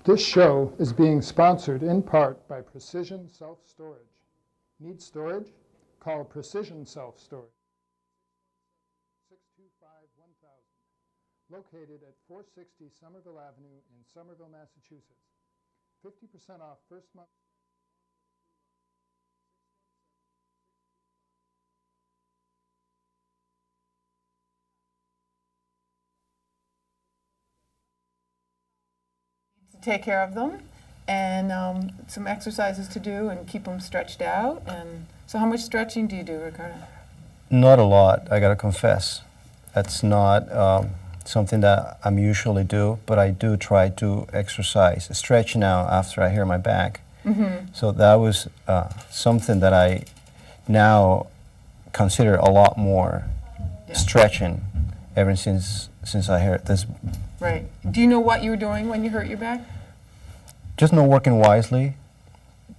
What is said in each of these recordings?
This show is being sponsored in part by Precision Self-Storage. Need storage? Call Precision Self-Storage. 625-1000. Located at 460 Somerville Avenue in Somerville, Massachusetts. 50% off first month. Take care of them, and some exercises to do and keep them stretched out. And so how much stretching do you do, Ricardo? Not a lot, I gotta confess. That's not something that I'm usually do, but I do try to exercise, stretch now after I hurt my back. Mm-hmm. So that was something that I now consider a lot more stretching ever since I hurt this. Right. Do you know what you were doing when you hurt your back? Just not working wisely.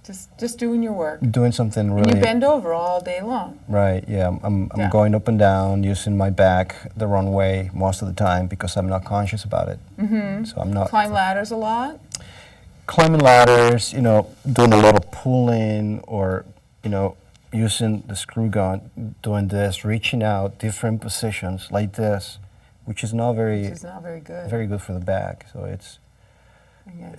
Just doing your work. Doing something really. And you bend over all day long. Right. Yeah. I'm going up and down, using my back the wrong way most of the time because I'm not conscious about it. Mm-hmm. So I'm not. Climb ladders a lot. Climbing ladders, doing a lot of pulling, or using the screw gun, doing this, reaching out different positions like this, which is not very good. Very good for the back. So it's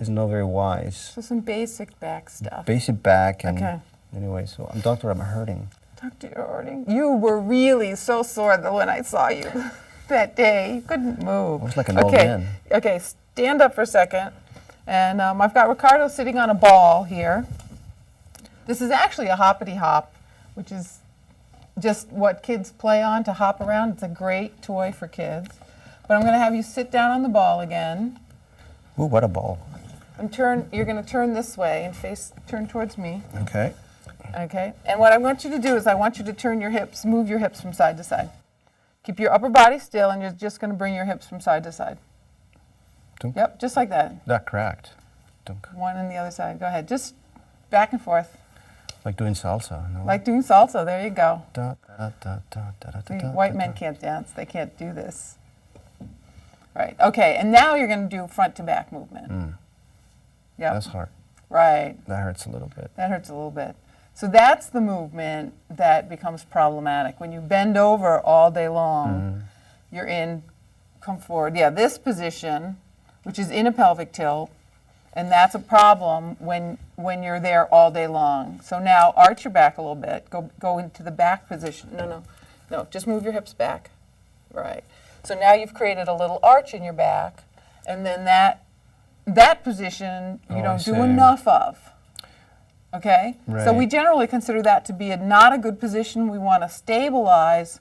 not very wise. So some basic back stuff. Basic back, and okay. Anyway, so Doctor, I'm hurting. Doctor, you're hurting. You were really so sore when I saw you that day. You couldn't move. I was like an old man. Okay, stand up for a second. And I've got Ricardo sitting on a ball here. This is actually a hoppity hop, which is just what kids play on to hop around. It's a great toy for kids. But I'm going to have you sit down on the ball again. Ooh, what a ball. You're going to turn this way and turn towards me. Okay. Okay. And what I want you to do is I want you to turn your hips, move your hips from side to side. Keep your upper body still, and you're just going to bring your hips from side to side. Dunk. Yep, just like that. That cracked. Dunk. One on the other side. Go ahead. Just back and forth. Like doing salsa. No? Like doing salsa. There you go. Da, da, da, da, da, da, da, White men can't dance. They can't do this. Right. Okay. And now you're going to do front to back movement. Yep. That's hard. Right. That hurts a little bit. That hurts a little bit. So that's the movement that becomes problematic. When you bend over all day long, come forward. Yeah, this position, which is in a pelvic tilt, and that's a problem when you're there all day long. So now arch your back a little bit. Go into the back position. No, just move your hips back. Right. So now you've created a little arch in your back, and then that position you don't do enough of. Okay? Right. So we generally consider that to be not a good position. We want to stabilize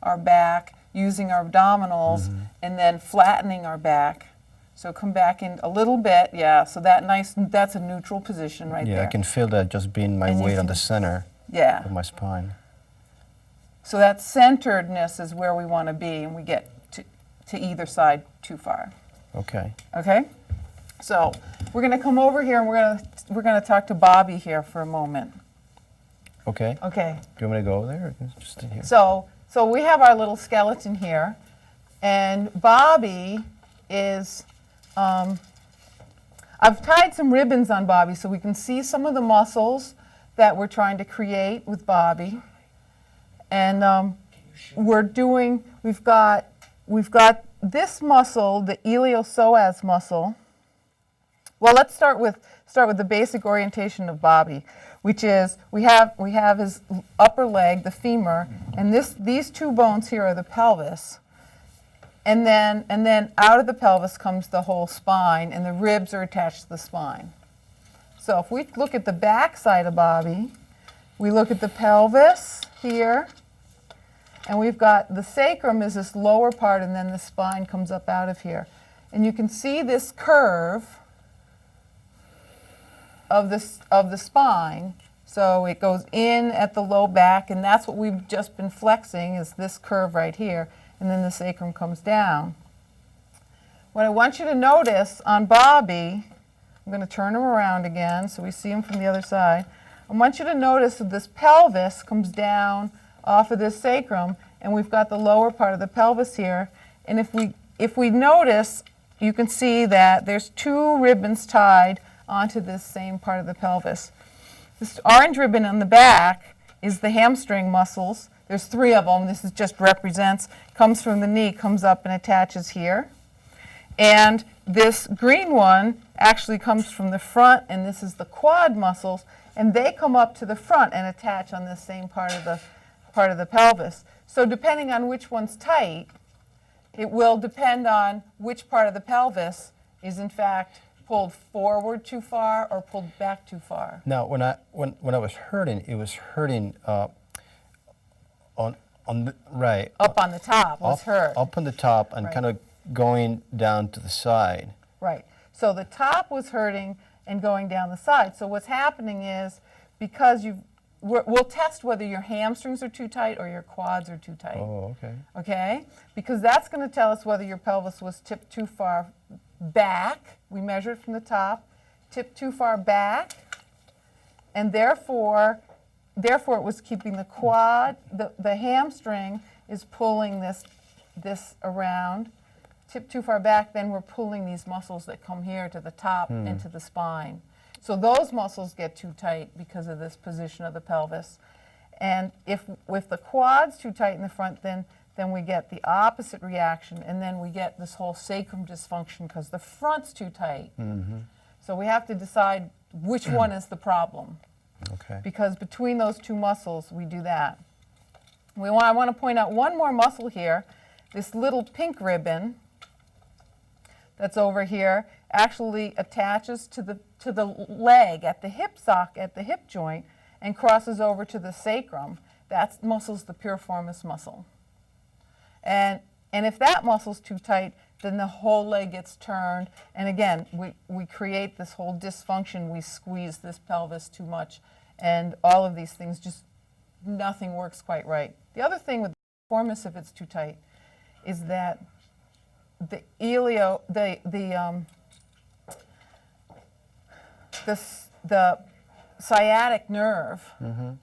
our back using our abdominals and then flattening our back. So come back in a little bit, so that's a neutral position right there. Yeah, I can feel that just being my weight on the center of my spine. So that centeredness is where we want to be, and we get to either side too far. Okay. Okay? So we're going to come over here, and we're going to talk to Bobby here for a moment. Okay. Okay. Do you want me to go over there or just sit here? So we have our little skeleton here, and Bobby is, I've tied some ribbons on Bobby so we can see some of the muscles that we're trying to create with Bobby. And we've got this muscle, the iliopsoas muscle. Well, let's start with the basic orientation of Bobby, which is we have his upper leg, the femur, and these two bones here are the pelvis. And then out of the pelvis comes the whole spine, and the ribs are attached to the spine. So if we look at the back side of Bobby, we look at the pelvis here, and we've got the sacrum is this lower part, and then the spine comes up out of here. And you can see this curve of the spine. So it goes in at the low back, and that's what we've just been flexing, is this curve right here, and then the sacrum comes down. What I want you to notice on Bobby, I'm going to turn him around again so we see him from the other side. I want you to notice that this pelvis comes down off of this sacrum, and we've got the lower part of the pelvis here. And if we notice, you can see that there's two ribbons tied onto this same part of the pelvis. This orange ribbon on the back is the hamstring muscles. There's 3 of them. This is just represents, comes from the knee, comes up and attaches here. And this green one actually comes from the front, and this is the quad muscles, and they come up to the front and attach on this same part of the pelvis. So depending on which one's tight, it will depend on which part of the pelvis is in fact pulled forward too far or pulled back too far. Now, when I was hurting, it was hurting on the right. Up on the top was hurt. Up on the top and Right. kind of going down to the side. Right. So the top was hurting and going down the side. So what's happening is because we'll test whether your hamstrings are too tight or your quads are too tight. Oh, okay. Okay? Because that's going to tell us whether your pelvis was tipped too far back. We measure it from the top, tipped too far back, and therefore it was keeping the quad, the hamstring is pulling this around. Tip too far back, then we're pulling these muscles that come here to the top and to the spine. So those muscles get too tight because of this position of the pelvis. And if the quad's too tight in the front, then we get the opposite reaction, and then we get this whole sacrum dysfunction because the front's too tight. So we have to decide which one is the problem. Okay. Because between those two muscles, we do that. I want to point out one more muscle here. This little pink ribbon that's over here actually attaches to the leg at the hip joint and crosses over to the sacrum. That muscle's the piriformis muscle. And if that muscle's too tight, then the whole leg gets turned. And again, we create this whole dysfunction. We squeeze this pelvis too much. And all of these things, just nothing works quite right. The other thing with the piriformis, if it's too tight, is that the sciatic nerve,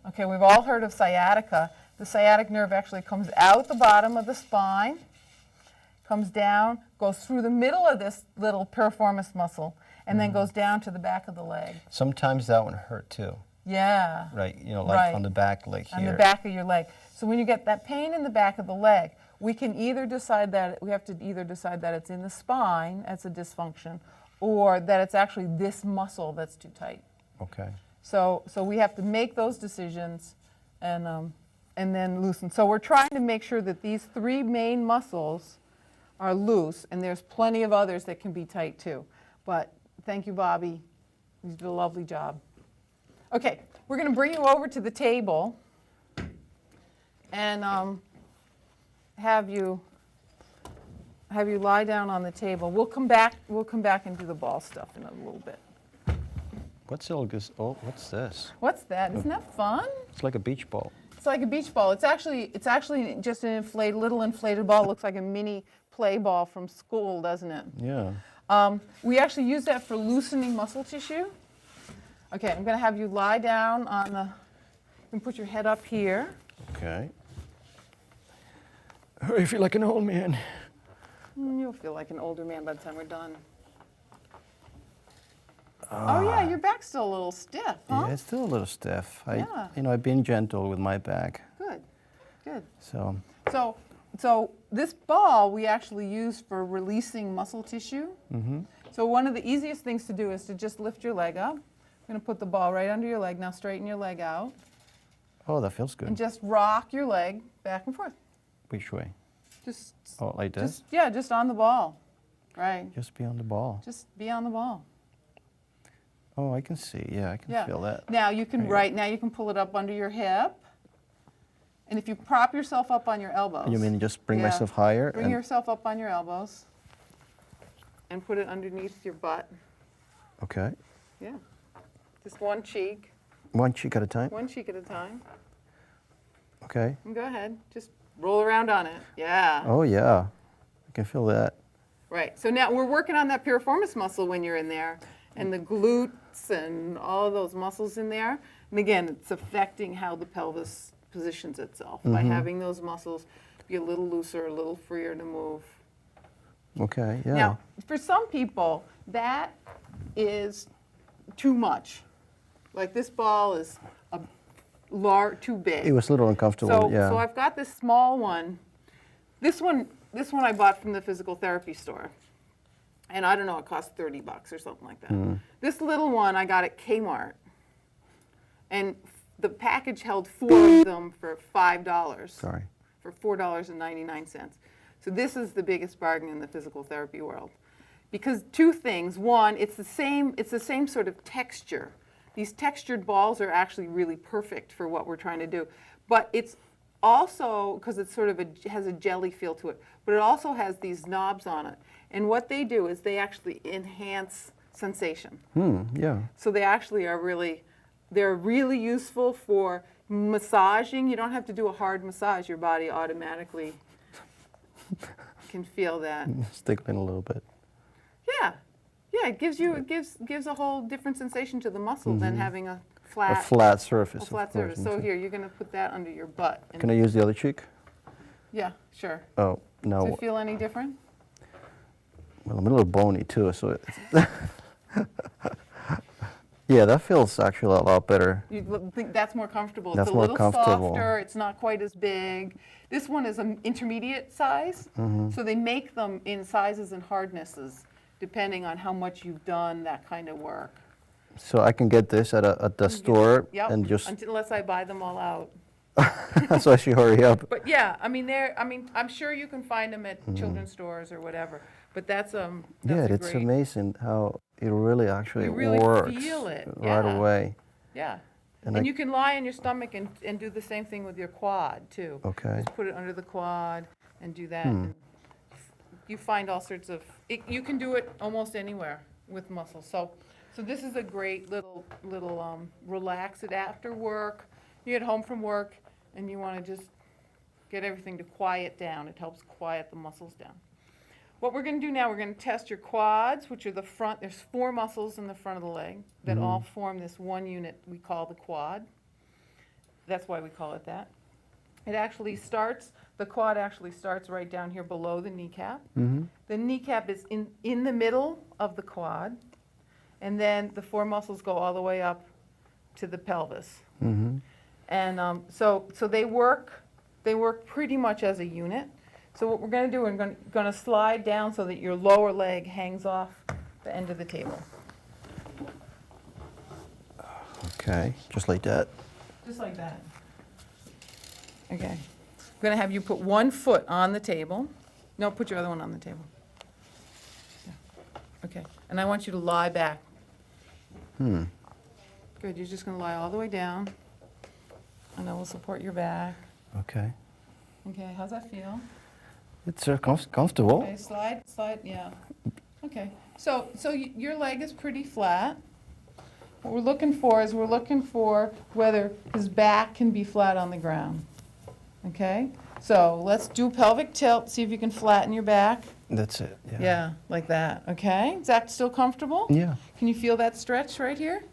okay, we've all heard of sciatica. The sciatic nerve actually comes out the bottom of the spine, comes down, goes through the middle of this little piriformis muscle, and then goes down to the back of the leg. Sometimes that one hurt too. Yeah. Right, like on the back leg here. On the back of your leg. So when you get that pain in the back of the leg, we have to either decide that it's in the spine, that's a dysfunction, or that it's actually this muscle that's too tight. Okay. So we have to make those decisions and then loosen. So we're trying to make sure that these 3 main muscles are loose, and there's plenty of others that can be tight too. But thank you, Bobby. You did a lovely job. Okay, we're going to bring you over to the table and have you lie down on the table. We'll come back and do the ball stuff in a little bit. What's this? What's that? Isn't that fun? It's like a beach ball. It's like a beach ball. It's actually just an little inflated ball. It looks like a mini play ball from school, doesn't it? Yeah. We actually use that for loosening muscle tissue. Okay, I'm going to have you lie down on the. You can put your head up here. Okay. I feel like an old man. You'll feel like an older man by the time we're done. Oh yeah, your back's still a little stiff, huh? Yeah, it's still a little stiff. Yeah. I've been gentle with my back. Good, good. So. So this ball we actually use for releasing muscle tissue. So one of the easiest things to do is to just lift your leg up. I'm going to put the ball right under your leg. Now straighten your leg out. Oh, that feels good. And just rock your leg back and forth. Which way? Just. Oh, like this? Just on the ball. Right. Just be on the ball. Just be on the ball. Oh, I can see. Yeah, I can feel that. Now you can now you can pull it up under your hip. And if you prop yourself up on your elbows. You mean just bring myself higher? Bring yourself up on your elbows and put it underneath your butt. Okay. Yeah. Just one cheek. One cheek at a time? One cheek at a time. Okay. And go ahead. Just roll around on it. Yeah. Oh, yeah. I can feel that. Right. So now we're working on that piriformis muscle when you're in there, and the glutes and all of those muscles in there. And again, it's affecting how the pelvis positions itself by having those muscles be a little looser, a little freer to move. Okay, yeah. Now, for some people, that is too much. Like this ball is too big. It was a little uncomfortable, yeah. So I've got this small one. This one I bought from the physical therapy store. And I don't know, it cost $30 or something like that. This little one I got at Kmart. And the package held 4 of them for $5. Sorry. For $4.99. So this is the biggest bargain in the physical therapy world. Because two things. One, it's the same sort of texture. These textured balls are actually really perfect for what we're trying to do. But it's also, because it's sort of has a jelly feel to it, but it also has these knobs on it. And what they do is they actually enhance sensation. Yeah. So they actually they're really useful for massaging. You don't have to do a hard massage. Your body automatically can feel that. Stick in a little bit. Yeah. Yeah, it gives a whole different sensation to the muscle than having a flat surface. A flat surface. So here, you're going to put that under your butt. Can I use the other cheek? Yeah, sure. Oh, no. Does it feel any different? Well, I'm a little bony too, so yeah, that feels actually a lot better. You think that's more comfortable? That's it's a more little comfortable. softer. It's not quite as big. This one is an intermediate size, so they make them in sizes and hardnesses depending on how much you've done that kind of work. So I can get this at the store Yep. and just Unless I buy them all out. so I should hurry up. But yeah, I'm sure you can find them at children's stores or whatever. But that's Yeah, a it's great, amazing how it really actually You really works feel it, right yeah. away. Yeah. And And I- you can lie on your stomach and do the same thing with your quad too. Okay. Just put it under the quad and do that. And you find all sorts of, you can do it almost anywhere with muscles. So this is a great little relax it after work. You get home from work and you want to just get everything to quiet down. It helps quiet the muscles down. What we're going to do now, we're going to test your quads, which are the front. There's 4 muscles in the front of the leg that all form this one unit we call the quad. That's why we call it that. The quad actually starts right down here below the kneecap. The kneecap is in the middle of the quad, and then the 4 muscles go all the way up to the pelvis. And so they work pretty much as a unit. So what we're going to do, we're going to slide down so that your lower leg hangs off the end of the table. Okay, just like that. Just like that. Okay. I'm going to have you put one foot on the table. No, put your other one on the table. Yeah. Okay. And I want you to lie back. Good. You're just going to lie all the way down. And I will support your back. Okay. Okay. How's that feel? It's comfortable. Okay. Slide. Yeah. Okay. So your leg is pretty flat. What we're looking for whether his back can be flat on the ground. Okay? So let's do pelvic tilt, see if you can flatten your back. That's it. Yeah. Yeah, like that. Okay? Is that still comfortable? Yeah. Can you feel that stretch right here?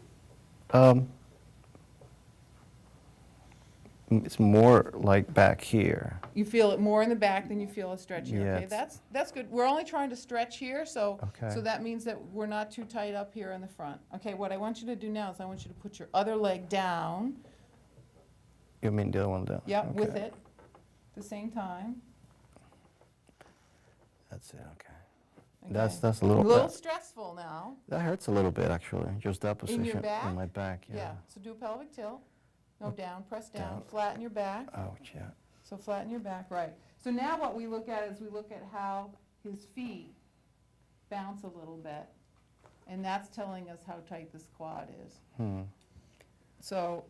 It's more like back here. You feel it more in the back than you feel a stretch here. Yeah, Okay, it's- that's good. We're only trying to stretch here, so Okay. that means that we're not too tight up here in the front. Okay, what I want you to do now is I want you to put your other leg down. You mean the other one down? Yep, with Okay. it at the same time. That's it. Okay. Okay. That's a A little. little stressful now. That hurts a little bit actually. Just that position your back? in my back. Yeah, so do a pelvic tilt. No, down, press down, Down. flatten your back. Ouch. Yeah. So flatten your back, right. So now what we look at is we look at how his feet bounce a little bit. And that's telling us how tight this quad is. So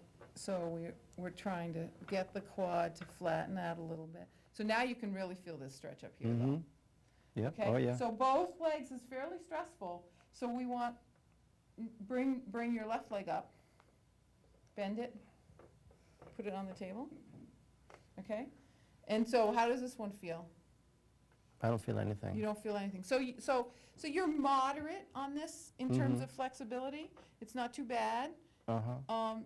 we're trying to get the quad to flatten out a little bit. So now you can really feel this stretch up here though. Yeah. Okay? Oh yeah. So both legs is fairly stressful. So we want, bring your left leg up, bend it, put it on the table, okay? And so how does this one feel? I don't feel anything. You don't feel anything. So you're moderate on this in terms of flexibility. It's not too bad.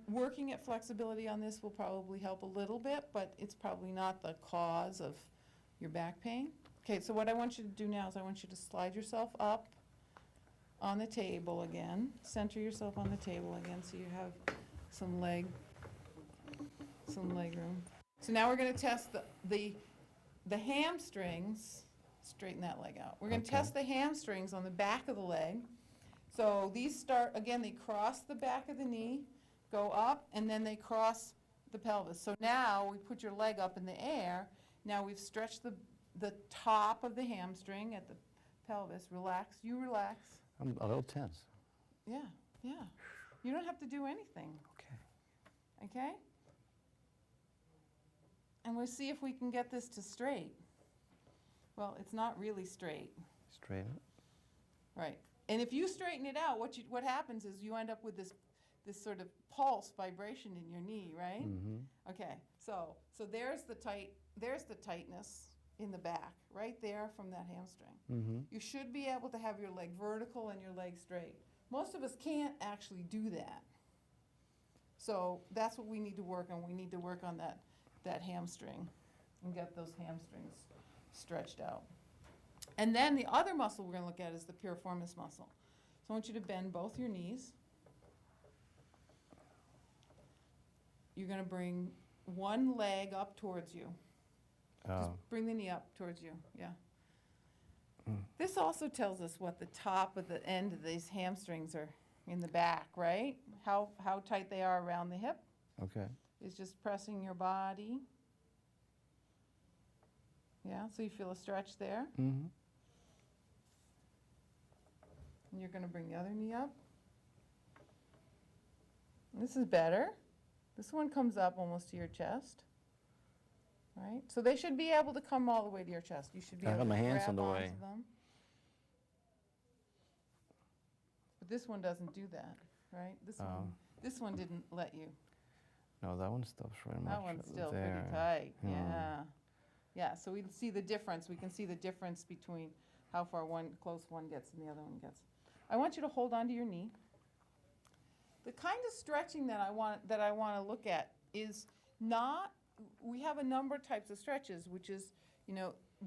Working at flexibility on this will probably help a little bit, but it's probably not the cause of your back pain. Okay, so what I want you to do now is I want you to slide yourself up on the table again. Center yourself on the table again so you have some leg room. So now we're going to test the hamstrings. Straighten that leg out. We're going to Okay. test the hamstrings on the back of the leg. So these start, again, they cross the back of the knee, go up, and then they cross the pelvis. So now we put your leg up in the air. Now we've stretched the top of the hamstring at the pelvis. Relax. You relax. I'm a little tense. Yeah, yeah. You don't have to do anything, Okay. okay? And we'll see if we can get this to straight. Well, it's not really straight, Straighten. right? And if you straighten it out, what happens is you end up with this sort of pulse vibration in your knee, right? Mm-hmm. Okay, so there's the tightness in the back, right there from that hamstring. Mm-hmm. You should be able to have your leg vertical and your leg straight. Most of us can't actually do that. So that's what we need to work on. We need to work on that hamstring and get those hamstrings stretched out. And then the other muscle we're going to look at is the piriformis muscle. So I want you to bend both your knees. You're going to bring one leg up towards you. Just bring the knee up towards you, yeah. This also tells us what the top of the end of these hamstrings are in the back, right? How tight they are around the hip Okay. is just pressing your body. Yeah, so you feel a stretch there. Mm-hmm. And you're going to bring the other knee up. This is better. This one comes up almost to your chest. Right? So they should be able to come all the way to your chest. You should be I able got to my hands grab on the onto way. them. But this one doesn't do that, right? This one didn't let you. No, that one stops right much That one's still there. pretty tight. Hmm. Yeah. Yeah, so we see the difference. We can see the difference between how far close one gets and the other one gets. I want you to hold onto your knee. The kind of stretching that I want to look at is not, we have a number of types of stretches, which is,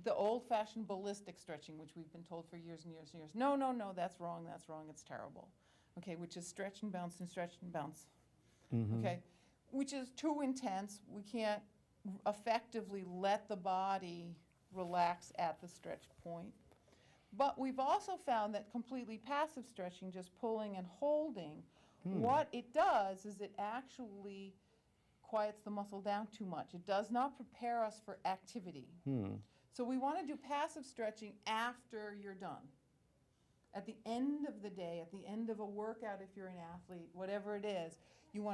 the old-fashioned ballistic stretching, which we've been told for years and years and years. No, that's wrong, it's terrible. Okay, which is stretch and bounce and stretch and bounce. Mm-hmm. Okay, which is too intense. We can't effectively let the body relax at the stretch point. But we've also found that completely passive stretching, just pulling and holding, what it does is it actually quiets the muscle down too much. It does not prepare us for activity. So we want to do passive stretching after you're done. At the end of the day, at the end of a workout, if you're an athlete, whatever it is,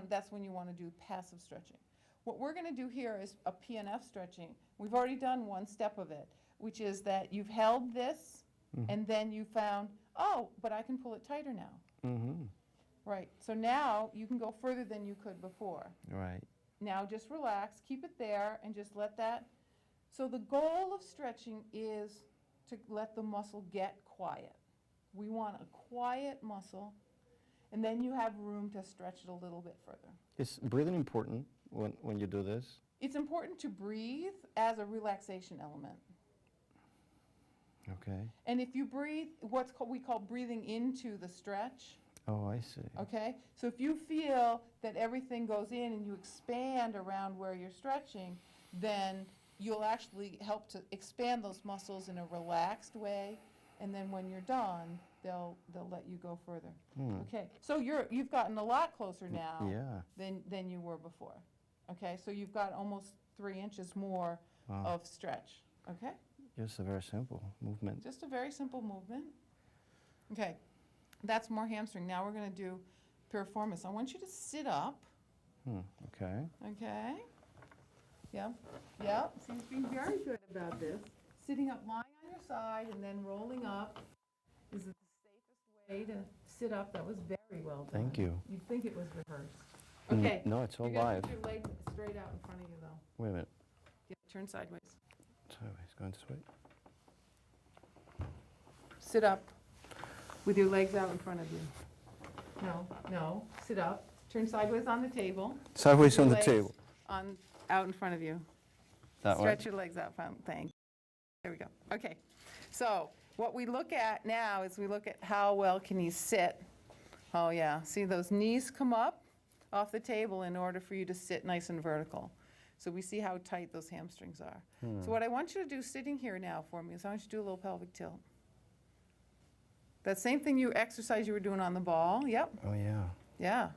that's when you want to do passive stretching. What we're going to do here is a PNF stretching. We've already done one step of it, which is that you've held this, and then you found, oh, but I can pull it tighter now. Mm-hmm. Right, so now you can go further than you could before. Right. Now just relax, keep it there, and just let that. So the goal of stretching is to let the muscle get quiet. We want a quiet muscle, and then you have room to stretch it a little bit further. Is breathing important when you do this? It's important to breathe as a relaxation element. Okay. And if you breathe, we call breathing into the stretch. Oh, I see. Okay, so if you feel that everything goes in and you expand around where you're stretching, then you'll actually help to expand those muscles in a relaxed way, and then when you're done, they'll let you go further. Okay, so you've gotten a lot closer now Yeah. than you were before. Okay, so you've got almost 3 inches more Wow. of stretch. Okay, Just a very simple movement. just a very simple movement. Okay. That's more hamstring. Now we're going to do piriformis. I want you to sit up. Okay. Okay. Yep. So he's being very good about this. Sitting up, lying on your side, and then rolling up is the safest way to sit up. That was very well done. Thank you. You'd think it was rehearsed. Okay. No, it's all You're gonna live. put your leg straight out in front of you, though. Wait a minute. Yeah, turn sideways. Sideways, going this way. Sit up with your legs out in front of you. No. Sit up. Turn sideways on the table. Sideways Your on the legs table. out in front of you. That way. Stretch your legs out front. Thank you. There we go. Okay. So what we look at now is we look at how well can you sit. Oh, yeah. See, those knees come up off the table in order for you to sit nice and vertical. So we see how tight those hamstrings are. So what I want you to do sitting here now for me is I want you to do a little pelvic tilt. That same thing exercise you were doing on the ball. Yep. Oh, yeah. Yeah.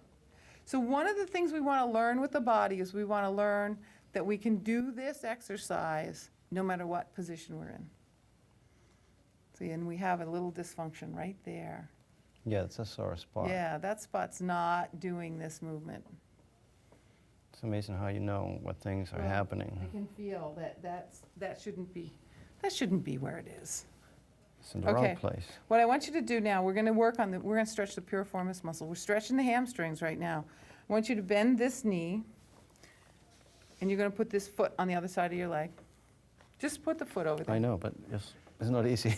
So one of the things we want to learn with the body is we want to learn that we can do this exercise no matter what position we're in. See, and we have a little dysfunction right there. Yeah, it's a sore spot. Yeah, that spot's not doing this movement. It's amazing how you know what things are Well, happening. I can feel that shouldn't be where it is. It's in the wrong Okay. place. What I want you to do now, we're going to stretch the piriformis muscle. We're stretching the hamstrings right now. I want you to bend this knee, and you're going to put this foot on the other side of your leg. Just put the foot over there. I know, but it's not easy.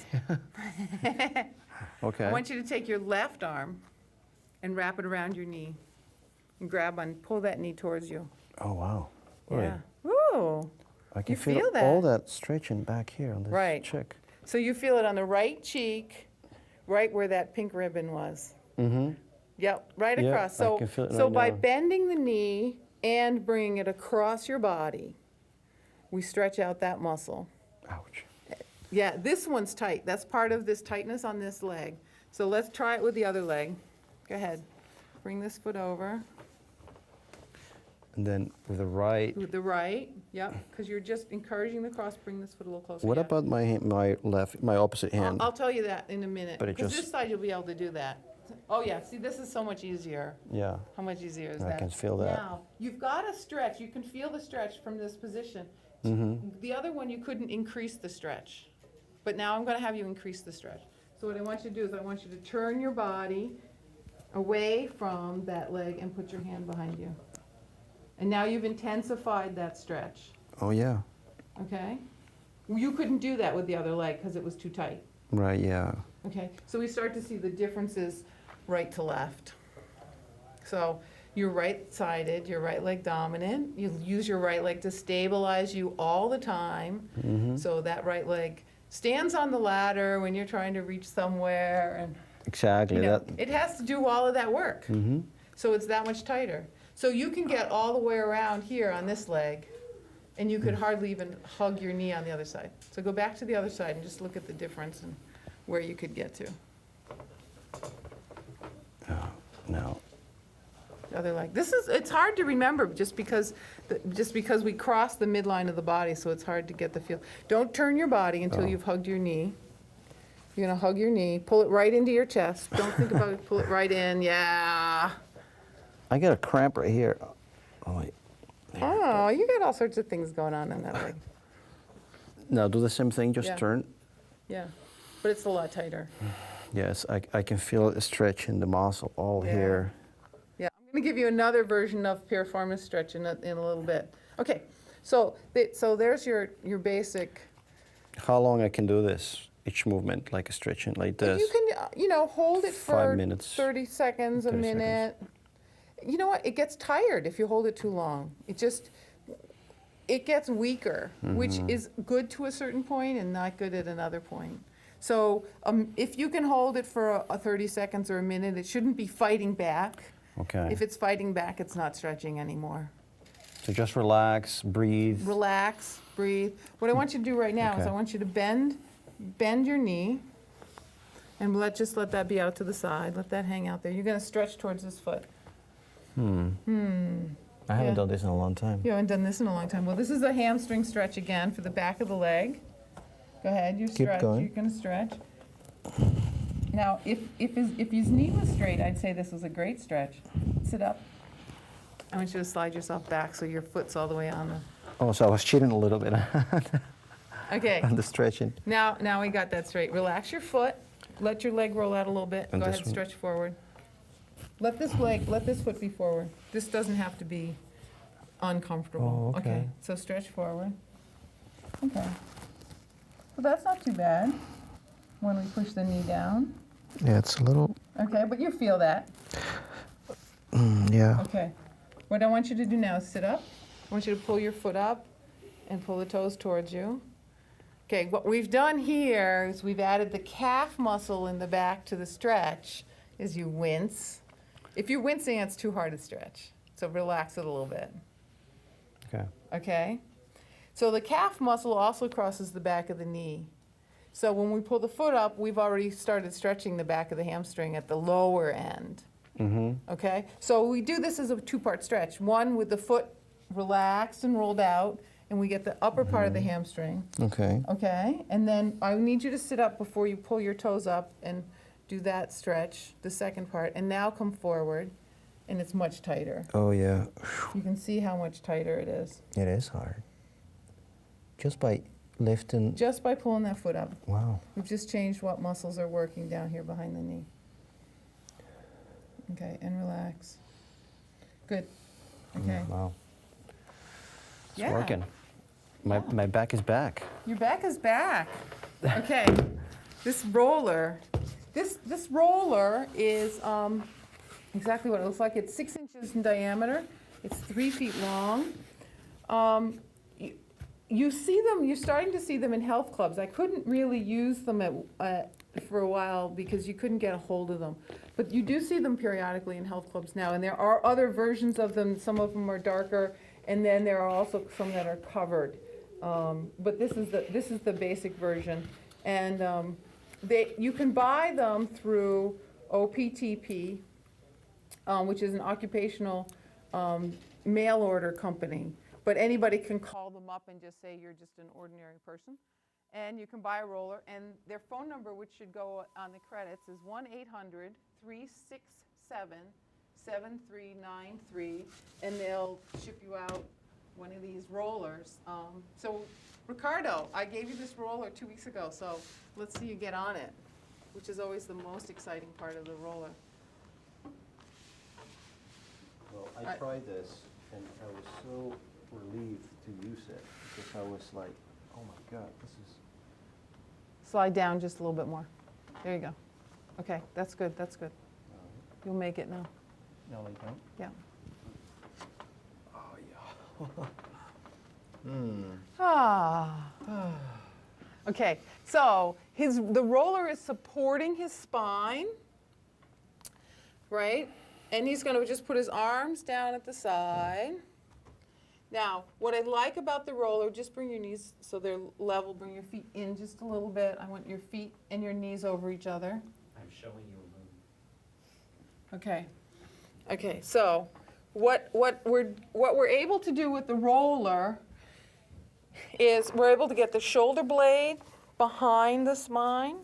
Okay. I want you to take your left arm and wrap it around your knee and pull that knee towards you. Oh, wow. Oi. Yeah. Ooh. I can You feel that? all that stretching back here on this Right. cheek. So you feel it on the right cheek, right where that pink ribbon was. Mm-hmm. Yep, right Yeah, across. I So, can feel it so right by now. bending the knee and bringing it across your body, we stretch out that muscle. Ouch. Yeah, this one's tight. That's part of this tightness on this leg. So let's try it with the other leg. Go ahead. Bring this foot over. And then with the right. With the right, yep, because you're just encouraging the cross. Bring this foot a little closer. What yeah. about my opposite hand? I'll tell you that in a minute. But it Because just- this side you'll be able to do that. Oh yeah, see, this is so much easier. Yeah. How much easier is I that? can feel that. Now, you've got to stretch. You can feel the stretch from this position. Mm-hmm. The other one, you couldn't increase the stretch. But now I'm going to have you increase the stretch. So what I want you to do is I want you to turn your body away from that leg and put your hand behind you. And now you've intensified that stretch, Oh, yeah. okay? You couldn't do that with the other leg because it was too tight, Right, yeah. okay? So we start to see the differences right to left. So you're right-sided, your right leg dominant. You use your right leg to stabilize you all the time. Mm-hmm. So that right leg stands on the ladder when you're trying to reach somewhere, and Exactly. you know, That. it has to do all of that work. Mm-hmm. So it's that much tighter. So you can get all the way around here on this leg, and you could hardly even hug your knee on the other side. So go back to the other side and just look at the difference and where you could get to. No. The other leg. It's hard to remember just because we cross the midline of the body, so it's hard to get the feel. Don't turn your body until Oh. you've hugged your knee. You're gonna hug your knee, pull it right into your chest. Don't think about it, pull it right in, yeah. I got a cramp right here. Oh, wait. Oh, you got all sorts of things going on in that leg. Now do the same thing, just Yeah. turn. Yeah, but it's a lot tighter. Yes, I can feel it stretching the muscle all Yeah. here. Yeah, I'm going to give you another version of piriformis stretch in a little bit. Okay, so there's your basic. How long I can do this? Each movement, like a stretching, like this. You can, hold it for 5 minutes, 30 seconds, a 30 minute. You know what? It gets tired if you hold it too long. It gets weaker, which Mm-hmm. is good to a certain point and not good at another point. So if you can hold it for a 30 seconds or a minute, it shouldn't be fighting back. Okay. If it's fighting back, it's not stretching anymore. So just relax, breathe. Relax, breathe. What I want you to do right now is Okay. I want you to bend your knee, and just let that be out to the side. Let that hang out there. You're going to stretch towards this foot. I haven't Yeah. done this in a long time. You haven't done this in a long time. Well, this is a hamstring stretch again for the back of the leg. Go ahead, you stretch. going. You're going to stretch. Now, if his knee was straight, I'd say this was a great stretch. Sit up. I want you to slide yourself back so your foot's all the way on the. Oh, so I was cheating a little bit Okay. on the stretching. Now we got that straight. Relax your foot. Let your leg roll out a little bit. And Go this ahead, one? stretch forward. Let this foot be forward. This doesn't have to be uncomfortable. Oh, okay. So stretch forward. Okay. Well, that's not too bad when we push the knee down. Yeah, it's a little. Okay, but you feel that. Yeah. Okay. What I want you to do now is sit up. I want you to pull your foot up and pull the toes towards you. Okay, what we've done here is we've added the calf muscle in the back to the stretch as you wince. If you're wincing, it's too hard to stretch, so relax it a little bit, Okay. okay? So the calf muscle also crosses the back of the knee. So when we pull the foot up, we've already started stretching the back of the hamstring at the lower end, okay? So we do this as a two-part stretch, one with the foot relaxed and rolled out, and we get the upper part of the hamstring. Okay. Okay, and then I need you to sit up before you pull your toes up and do that stretch, the second part, and now come forward, and it's much tighter. Oh yeah. You can see how much tighter it is, It is hard. Just by lifting. just by pulling that foot up. Wow. We've just changed what muscles are working down here behind the knee. Okay, and relax. Good, okay. Wow. It's Yeah. working. My back is back. Your back is back. Okay, this roller is exactly what it looks like. It's 6 inches in diameter. It's 3 feet long. You see them. You're starting to see them in health clubs. I couldn't really use them for a while because you couldn't get a hold of them. But you do see them periodically in health clubs now, and there are other versions of them. Some of them are darker, and then there are also some that are covered. But this is the basic version, and you can buy them through OPTP, which is an occupational mail order company. But anybody can call them up and just say you're just an ordinary person, and you can buy a roller. And their phone number, which should go on the credits, is 1-800-367-7393, and they'll ship you out one of these rollers. So, Ricardo, I gave you this roller 2 weeks ago, so let's see you get on it, which is always the most exciting part of the roller. Well, I tried this and I was so relieved to use it because I was like, oh my God, this is. Slide down just a little bit more. There you go. Okay, that's good, that's good. You'll make it now. No, I don't. Yeah. Oh yeah. Ah. Okay, so the roller is supporting his spine, right? And he's going to just put his arms down at the side. Now, what I like about the roller, just bring your knees so they're level, bring your feet in just a little bit. I want your feet and your knees over each other. I'm showing you a move. Okay. Okay, so what we're able to do with the roller is we're able to get the shoulder blade behind the spine,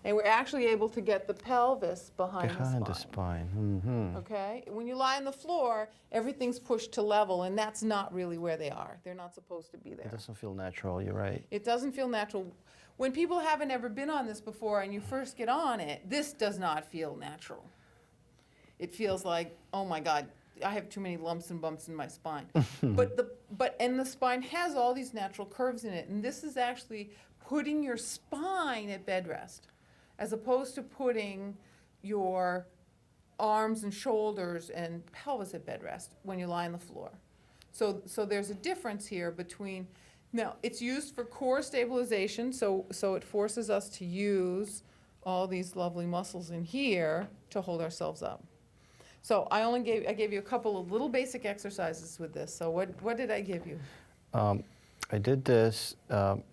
and we're actually able to get the pelvis behind Behind the the spine. spine. Okay? When you lie on the floor, everything's pushed to level, and that's not really where they are. They're not supposed to be It there. doesn't feel natural. You're right. It doesn't feel natural. When people haven't ever been on this before and you first get on it, this does not feel natural. It feels like, oh my God, I have too many lumps and bumps in my spine. but the spine has all these natural curves in it, and this is actually putting your spine at bed rest, as opposed to putting your arms and shoulders and pelvis at bed rest when you lie on the floor. So there's a difference here between, now it's used for core stabilization, so it forces us to use all these lovely muscles in here to hold ourselves up. So I gave you a couple of little basic exercises with this. So what did I give you? I did this.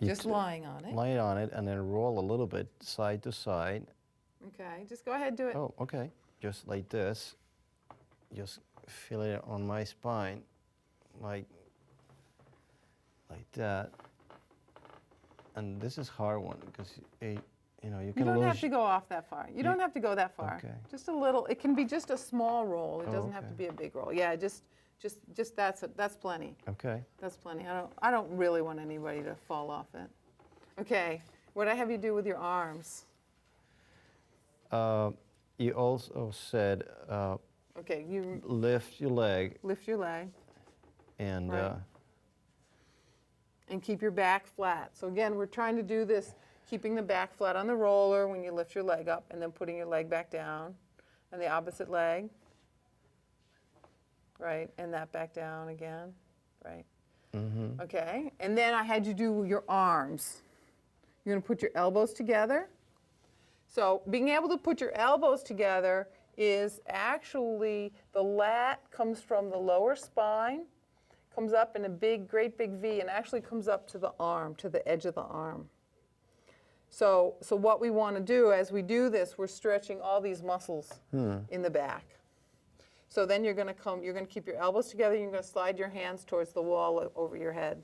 Just lying on it. Lie on it and then roll a little bit side to side. Okay, just go ahead, do it. Oh, okay. Just like this. Just feel it on my spine, like that. And this is hard one because you can You don't lose. have to go off that far. You don't have to go that far. Okay. Just a little. It can be just a small roll. It Oh, doesn't have to okay. be a big roll. Yeah, just that's plenty. Okay. That's plenty. I don't really want anybody to fall off it. Okay. What I have you do with your arms? You also said Okay, you lift your leg lift your leg and Right. And keep your back flat. So again, we're trying to do this, keeping the back flat on the roller when you lift your leg up, and then putting your leg back down, and the opposite leg, right, and that back down again, right. Okay, and then I had you do your arms. You're going to put your elbows together. So being able to put your elbows together is actually the lat comes from the lower spine, comes up in a great big V, and actually comes up to the arm, to the edge of the arm. So what we want to do as we do this, we're stretching all these muscles in the back. So then you're going to keep your elbows together, you're going to slide your hands towards the wall over your head.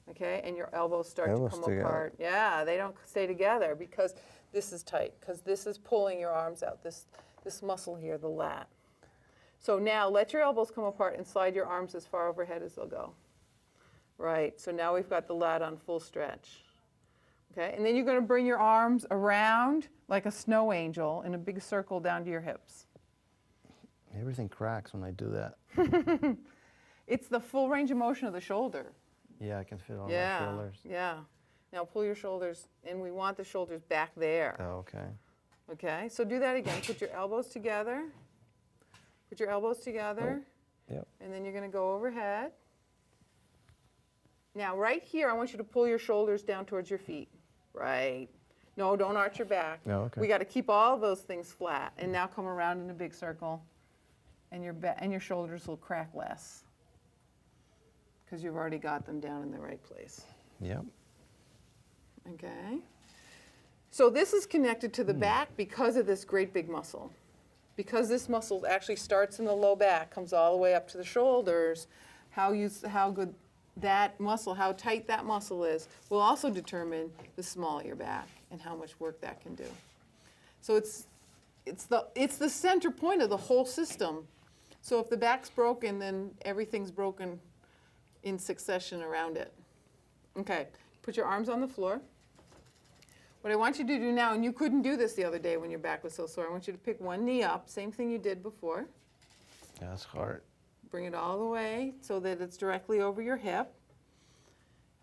Okay, and your elbows start to come apart. Yeah, they don't stay together because this is tight, because this is pulling your arms out, this muscle here, the lat. So now let your elbows come apart and slide your arms as far overhead as they'll go. Right, so now we've got the lat on full stretch. Okay, and then you're going to bring your arms around like a snow angel in a big circle down to your hips. Everything cracks when I do that. It's the full range of motion of the shoulder. Yeah, I can feel all my shoulders. Yeah. Now pull your shoulders, and we want the shoulders back there. Oh, okay. Okay, so do that again. Put your elbows together. Put your elbows together. Oh, yep. And then you're going to go overhead. Now right here, I want you to pull your shoulders down towards your feet. Right. No, don't arch your back. No, okay. We got to keep all those things flat. And now come around in a big circle, and your shoulders will crack less because you've already got them down in the right place. Yep. Okay. So this is connected to the back because of this great big muscle. Because this muscle actually starts in the low back, comes all the way up to the shoulders, how good that muscle, how tight that muscle is, will also determine the small of your back and how much work that can do. So it's the center point of the whole system. So if the back's broken, then everything's broken in succession around it. Okay, put your arms on the floor. What I want you to do now, and you couldn't do this the other day when your back was so sore, I want you to pick one knee up, same thing you did before. Yeah, that's hard. Bring it all the way so that it's directly over your hip.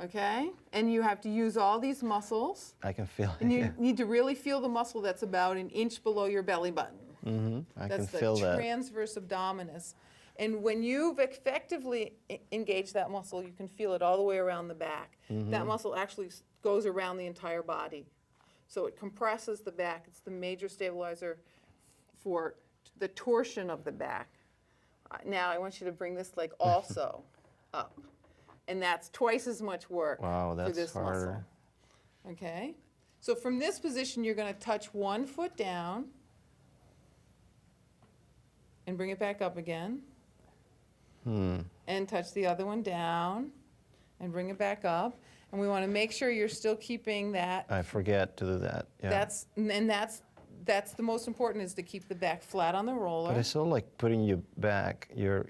Okay? And you have to use all these muscles. I can feel it. And you need to really feel the muscle that's about an inch below your belly button. I That's can feel the that. transverse abdominis. And when you've effectively engaged that muscle, you can feel it all the way around the back. That muscle actually goes around the entire body. So it compresses the back. It's the major stabilizer for the torsion of the back. Now I want you to bring this leg also up. And that's twice as much work Wow, for that's this harder. muscle. Okay? So from this position, you're going to touch one foot down and bring it back up again. And touch the other one down and bring it back up. And we want to make sure you're still keeping that. I forget to do that. Yeah. That's the most important, is to keep the back flat on the roller. But it's sort of like putting your back, your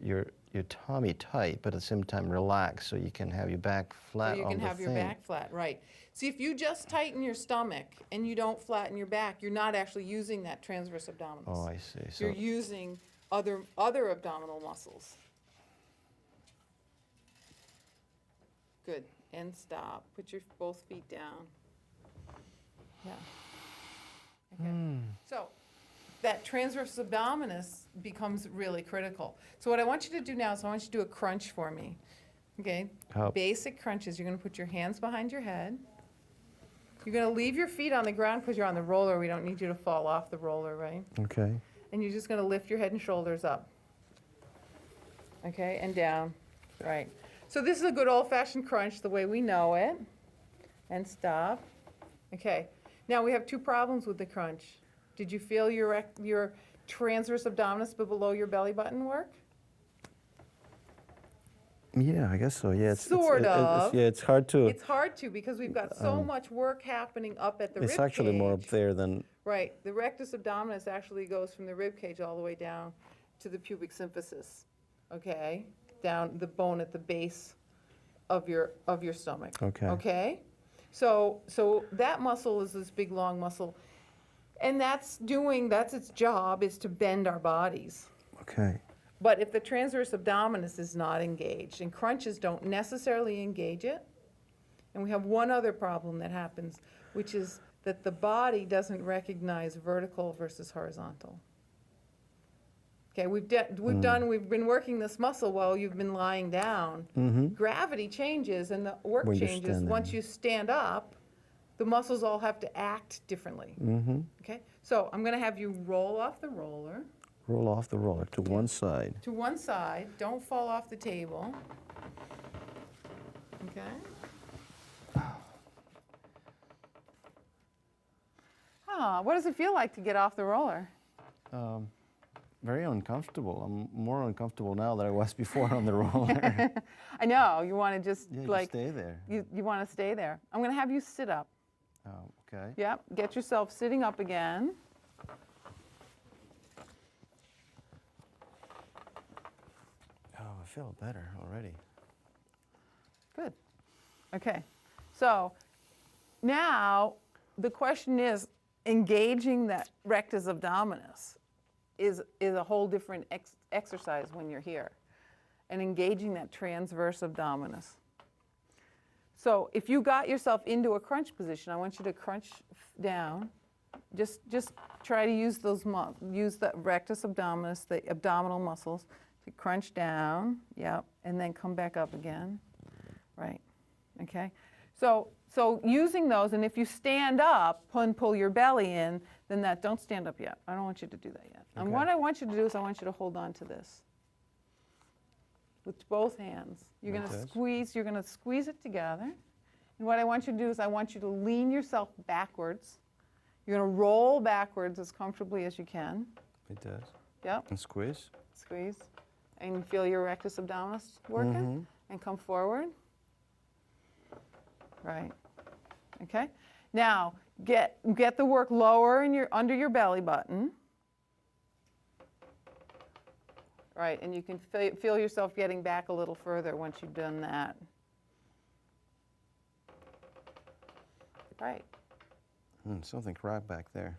tummy tight, but at the same time relaxed, so you can have your back flat So you on can the have your thing. back flat, right. See, if you just tighten your stomach and you don't flatten your back, you're not actually using that transverse abdominis. Oh, I see. So You're using other abdominal muscles. Good. And stop. Put your both feet down. Yeah. Okay. So that transverse abdominis becomes really critical. So what I want you to do now is I want you to do a crunch for me. Okay? How? Basic crunches. You're going to put your hands behind your head. You're going to leave your feet on the ground because you're on the roller. We don't need you to fall off the roller, right? Okay. And you're just going to lift your head and shoulders up. Okay, and down. Right. So this is a good old-fashioned crunch the way we know it. And stop. Okay. Now we have two problems with the crunch. Did you feel your transverse abdominis below your belly button work? Yeah, I guess so. Yeah, Sort of. Yeah, it's hard to. It's hard to because we've got so much work happening up at the rib It's actually more up cage. there than. Right. The rectus abdominis actually goes from the rib cage all the way down to the pubic symphysis. Okay? Down the bone at the base of your stomach. Okay. Okay? So that muscle is this big long muscle. And that's its job, is to bend our bodies. Okay. But if the transverse abdominis is not engaged, and crunches don't necessarily engage it, and we have one other problem that happens, which is that the body doesn't recognize vertical versus horizontal. Okay, we've been working this muscle while you've been lying down. Gravity changes and the work When you changes stand once up. you stand up the muscles all have to act differently. Mm-hmm. Okay, so I'm gonna have you roll off the roller Roll off the roller to one side. to one side, don't fall off the table. Okay? What does it feel like to get off the roller? Very uncomfortable. I'm more uncomfortable now than I was before on the roller. I know, you wanna just Yeah, like, just stay there. you wanna stay there. I'm gonna have you sit up. Oh, okay. Yep, get yourself sitting up again. Oh, I feel better already. Good. Okay. So now the question is, engaging that rectus abdominis is a whole different exercise when you're here, and engaging that transverse abdominis. So if you got yourself into a crunch position, I want you to crunch down. Just try to use use the rectus abdominis, the abdominal muscles, to crunch down. Yep, and then come back up again. Right. Okay. So using those, and if you stand up and pull your belly in, then don't stand up yet. I don't want you to do that yet. And Okay. what I want you to do is I want you to hold on to this with both hands. You're Like going to this? squeeze. You're going to squeeze it together. And what I want you to do is I want you to lean yourself backwards. You're going to roll backwards as comfortably as you can. It does. Yep. And squeeze. Squeeze. And feel your rectus abdominis working. Mhm. And come forward. Right. Okay. Now get the work lower in under your belly button. Right, and you can feel yourself getting back a little further once you've done that. Right. Something cracked back there.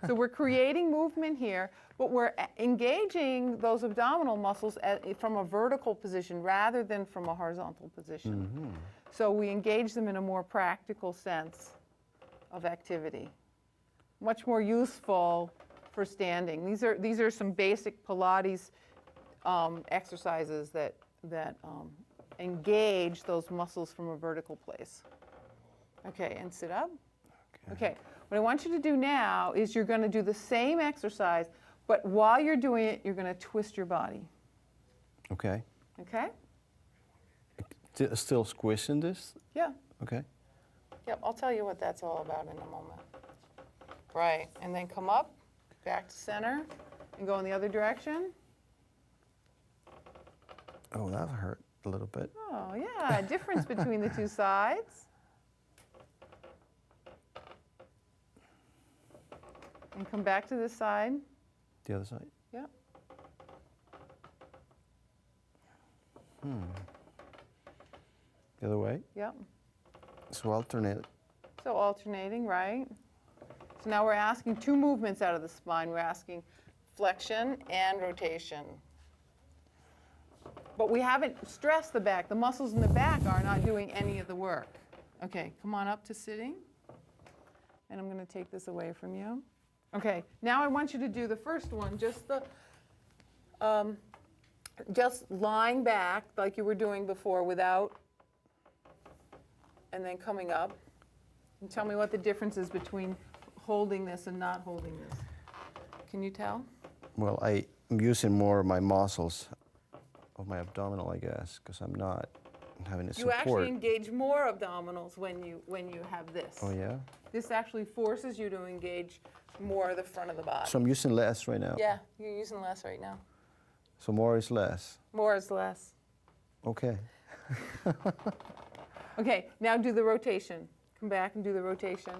So we're creating movement here, but we're engaging those abdominal muscles from a vertical position rather than from a horizontal position. So we engage them in a more practical sense of activity. Much more useful for standing. These are some basic Pilates exercises that engage those muscles from a vertical place. Okay, and sit up. Okay, what I want you to do now is you're going to do the same exercise, but while you're doing it, you're going to twist your body. Okay. Okay? Still squeezing this? Yeah. Okay. Yep, I'll tell you what that's all about in a moment. Right, and then come up, back to center, and go in the other direction. Oh, that hurt a little bit. Oh, yeah, difference between the two sides. And come back to this side. The other side. Yep. The other way. Yep. So alternate. So alternating, right? So now we're asking two movements out of the spine. We're asking flexion and rotation. But we haven't stressed the back. The muscles in the back are not doing any of the work. Okay, come on up to sitting. And I'm going to take this away from you. Okay, now I want you to do the first one, just lying back like you were doing before without, and then coming up. And tell me what the difference is between holding this and not holding this. Can you tell? Well, I'm using more of my muscles of my abdominal, I guess, because I'm not having a You actually support. engage more abdominals when you have this. Oh, yeah? This actually forces you to engage more of the front of the body. So I'm using less right now. Yeah, you're using less right now. So more is less. More is less. Okay. Okay, now do the rotation. Come back and do the rotation.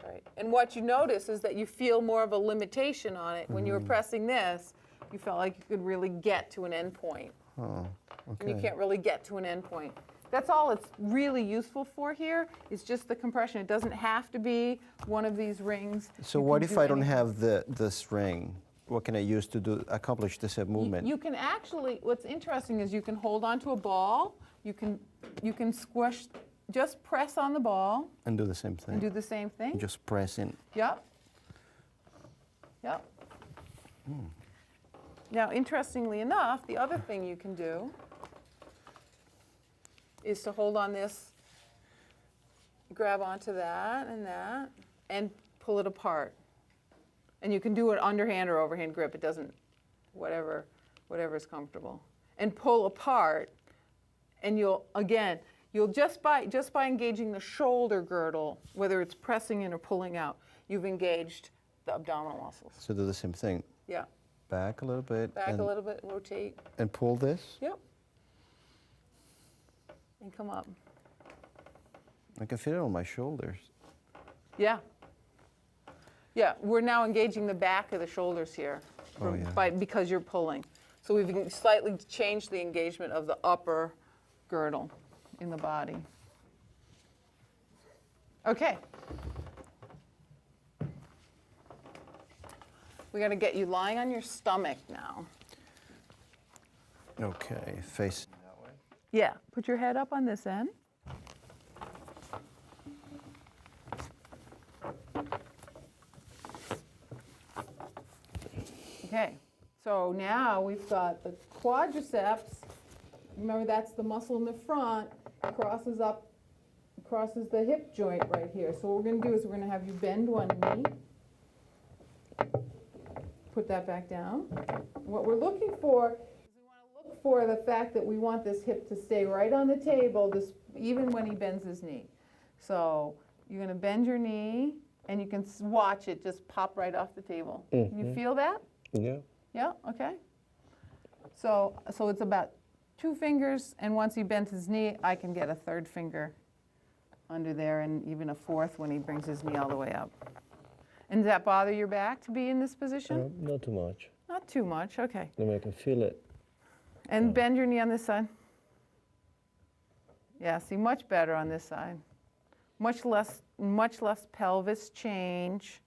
Right. And what you notice is that you feel more of a limitation on it. When you were pressing this, you felt like you could really get to an end point. Oh, And you okay. can't really get to an end point. That's all it's really useful for here, is just the compression. It doesn't have to be one of these rings. So You what can if do I don't anything. have this ring? What can I use to accomplish this movement? You can actually, what's interesting is you can hold onto a ball, you can squish, just press on the ball And do the same thing. and do the same thing. Just press in. Yep. Yep. Now, interestingly enough, the other thing you can do is to hold on this grab onto that, and pull it apart. And you can do it underhand or overhand grip. It doesn't, whatever is comfortable. And pull apart, and you'll just by engaging the shoulder girdle, whether it's pressing in or pulling out, you've engaged the abdominal muscles. So do the same thing. Yeah. Back a little bit. Back a little bit, rotate. And pull this. Yep. And come up. I can feel it on my shoulders. Yeah. Yeah, we're now engaging the back of the shoulders here Oh, yeah. because you're pulling. So we've slightly changed the engagement of the upper girdle in the body. Okay. We got to get you lying on your stomach now. Okay, face that way. Yeah, put your head up on this end. Okay, so now we've got the quadriceps. Remember, that's the muscle in the front. It crosses the hip joint right here. So what we're going to do is we're going to have you bend one knee. Put that back down. What we're looking for is we want to look for the fact that we want this hip to stay right on the table, even when he bends his knee. So you're going to bend your knee, and you can watch it just pop right off the table. Can you feel that? Yeah. Yeah, okay. So it's about 2 fingers, and once he bends his knee, I can get a 3rd finger under there, and even a 4th when he brings his knee all the way up. And does that bother your back to be in this position? Not too much. Not too much, okay. Then I can feel it. And bend your knee on this side. Yeah, see, much better on this side. Much less pelvis change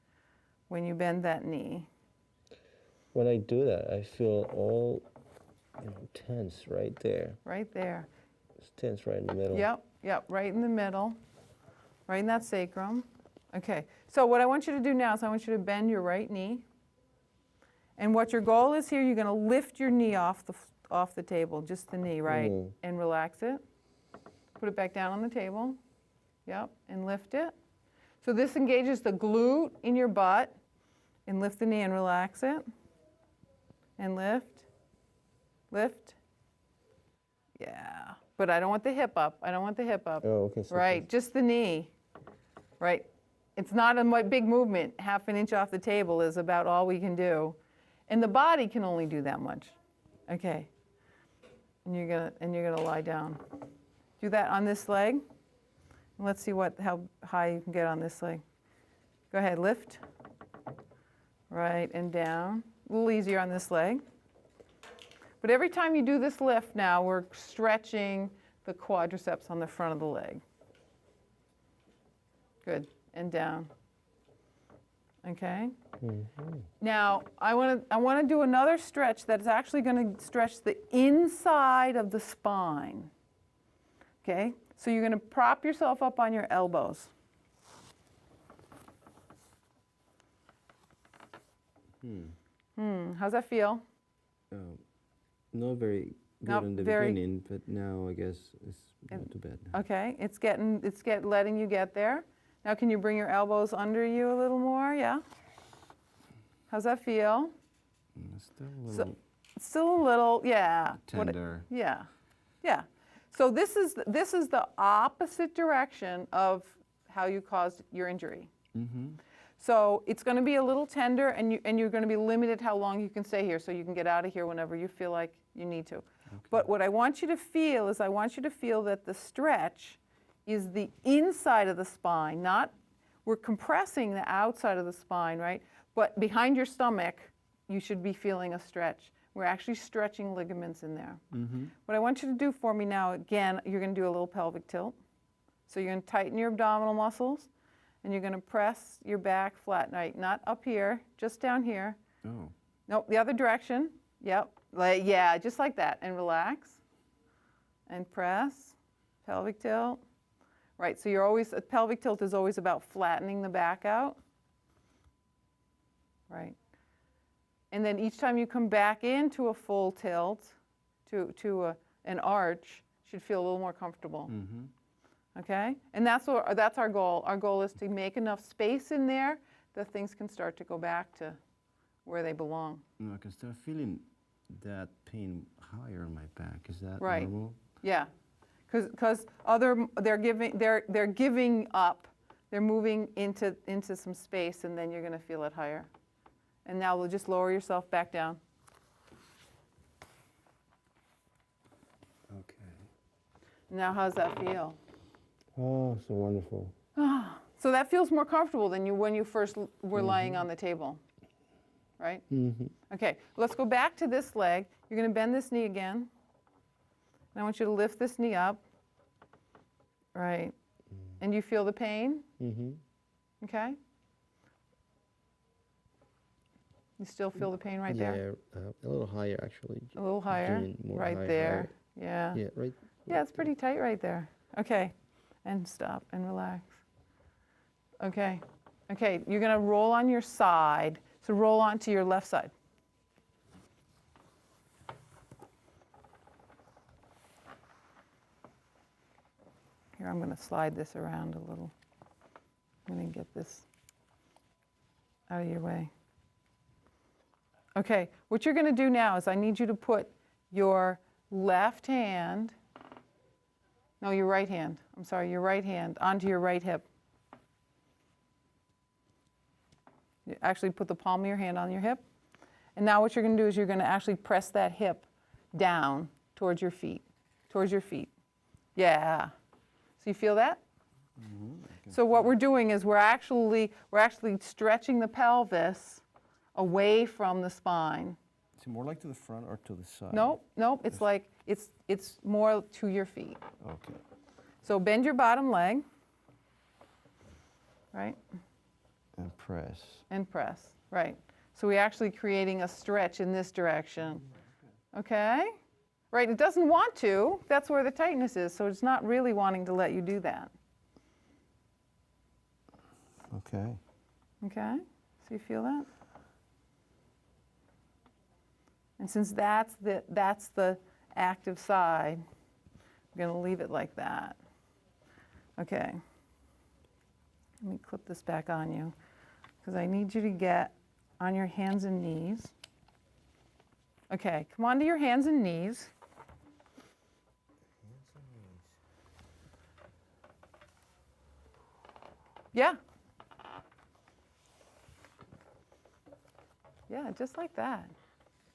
when you bend that knee. When I do that, I feel all, tense right there. Right there. It's tense right in the middle. Yep, right in the middle, right in that sacrum. Okay, so what I want you to do now is I want you to bend your right knee. And what your goal is here, you're going to lift your knee off the table, just the knee, right? And relax it. Put it back down on the table. Yep, and lift it. So this engages the glute in your butt. And lift the knee and relax it. And lift. Lift. Yeah, but I don't want the hip up. Oh, okay. So Right, just the knee. Right. It's not a big movement. 1/2 an inch off the table is about all we can do. And the body can only do that much. Okay. And you're gonna lie down. Do that on this leg. And let's see how high you can get on this leg. Go ahead, lift. Right, and down. A little easier on this leg. But every time you do this lift now, we're stretching the quadriceps on the front of the leg. Good, and down. Okay? Now, I want to do another stretch that is actually going to stretch the inside of the spine. Okay? So you're going to prop yourself up on your elbows. How's that feel? not very good Not in the very- beginning, but now I guess it's not too bad. Okay, letting you get there. Now can you bring your elbows under you a little more? Yeah. How's that feel? It's still a So- little Still a little, yeah. tender. Yeah, yeah. So this is the opposite direction of how you caused your injury. So it's going to be a little tender, and you're going to be limited how long you can stay here. So you can get out of here whenever you feel like you need to. But what I want you to feel is I want you to feel that the stretch is the inside of the spine, not we're compressing the outside of the spine, right? But behind your stomach, you should be feeling a stretch. We're actually stretching ligaments in there. What I want you to do for me now, again, you're going to do a little pelvic tilt. So you're going to tighten your abdominal muscles, and you're going to press your back flat, right? Not up here, just down here. Oh. Nope, the other direction. Yep. Yeah, just like that. And relax. And press. Pelvic tilt. Right, so a pelvic tilt is always about flattening the back out. Right. And then each time you come back into a full tilt, to an arch, you should feel a little more comfortable. Okay? And that's our goal. Our goal is to make enough space in there that things can start to go back to where they belong. No, I can start feeling that pain higher on my back. Is that Right. normal? Yeah, because they're giving up. They're moving into some space, and then you're going to feel it higher. And now we'll just lower yourself back down. Okay. Now, how's that feel? Oh, so wonderful. So that feels more comfortable than when you first were lying on the table, right? Mm-hmm. Okay, let's go back to this leg. You're going to bend this knee again. And I want you to lift this knee up. Right. And you feel the pain? Mm-hmm. Okay. You still feel the pain right there? Yeah, a little higher actually. A little higher? Doing more Right higher, there. higher. Yeah. Yeah, right. Yeah, it's pretty tight right there. Okay. And stop and relax. Okay. Okay, you're going to roll on your side. So roll onto your left side. Here, I'm going to slide this around a little. I'm going to get this out of your way. Okay, what you're going to do now is I need you to put your left hand, no, your right hand, I'm sorry, your right hand onto your right hip. You actually put the palm of your hand on your hip. And now what you're going to do is you're going to actually press that hip down towards your feet, Yeah. So you feel that? So what we're doing is we're actually stretching the pelvis away from the spine. Is it more like to the front or to the side? Nope, it's like, it's more to your feet. Okay. So bend your bottom leg, right? And press. And press, right. So we're actually creating a stretch in this direction. Okay? Right, it doesn't want to. That's where the tightness is, so it's not really wanting to let you do that. Okay. Okay? So you feel that? And since that's the active side, I'm going to leave it like that. Okay. Let me clip this back on you, because I need you to get on your hands and knees. Okay, come onto your hands and knees. Yeah. Yeah, just like that.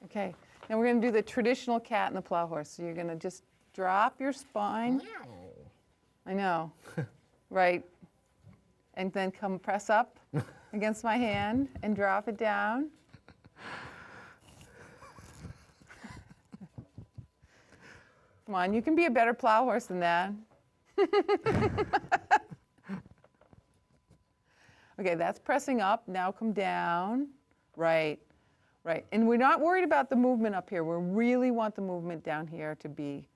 Okay, now we're going to do the traditional cat and the plow horse. So you're going to just drop your spine. I know, right? And then come press up against my hand and drop it down. Come on, you can be a better plow horse than that. Okay, that's pressing up. Now come down. Right, right. And we're not worried about the movement up here. We really want the movement down here to be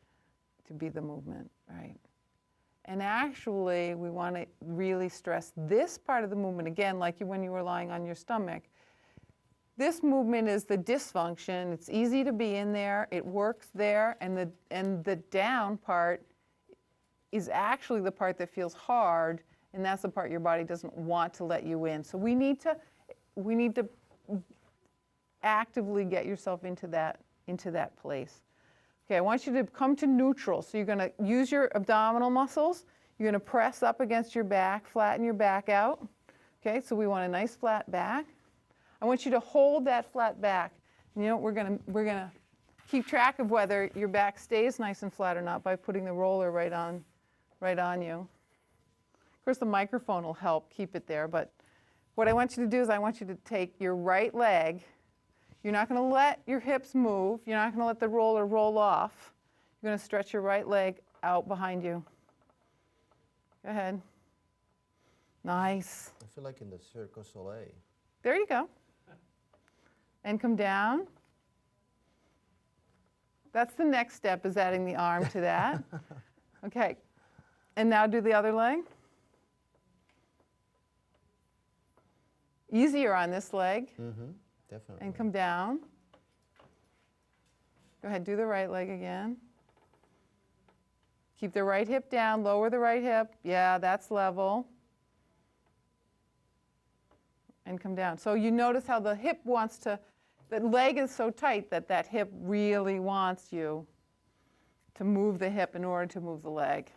the movement, right? And actually, we want to really stress this part of the movement, again, like when you were lying on your stomach. This movement is the dysfunction. It's easy to be in there. It works there. And the down part is actually the part that feels hard, and that's the part your body doesn't want to let you in. So we need to actively get yourself into that place. Okay, I want you to come to neutral. So you're going to use your abdominal muscles. You're going to press up against your back, flatten your back out. Okay, so we want a nice flat back. I want you to hold that flat back. You know, we're going to keep track of whether your back stays nice and flat or not by putting the roller right on you. Of course, the microphone will help keep it there, but what I want you to do is I want you to take your right leg. You're not going to let your hips move. You're not going to let the roller roll off. You're going to stretch your right leg out behind you. Go ahead. Nice. I feel like in the Cirque du Soleil. There you go. And come down. That's the next step, is adding the arm to that. Okay. And now do the other leg. Easier on this leg. Mm-hmm. Definitely. And come down. Go ahead, do the right leg again. Keep the right hip down, lower the right hip. Yeah, that's level. And come down. So you notice how the hip wants to, the leg is so tight that that hip really wants you to move the hip in order to move the leg.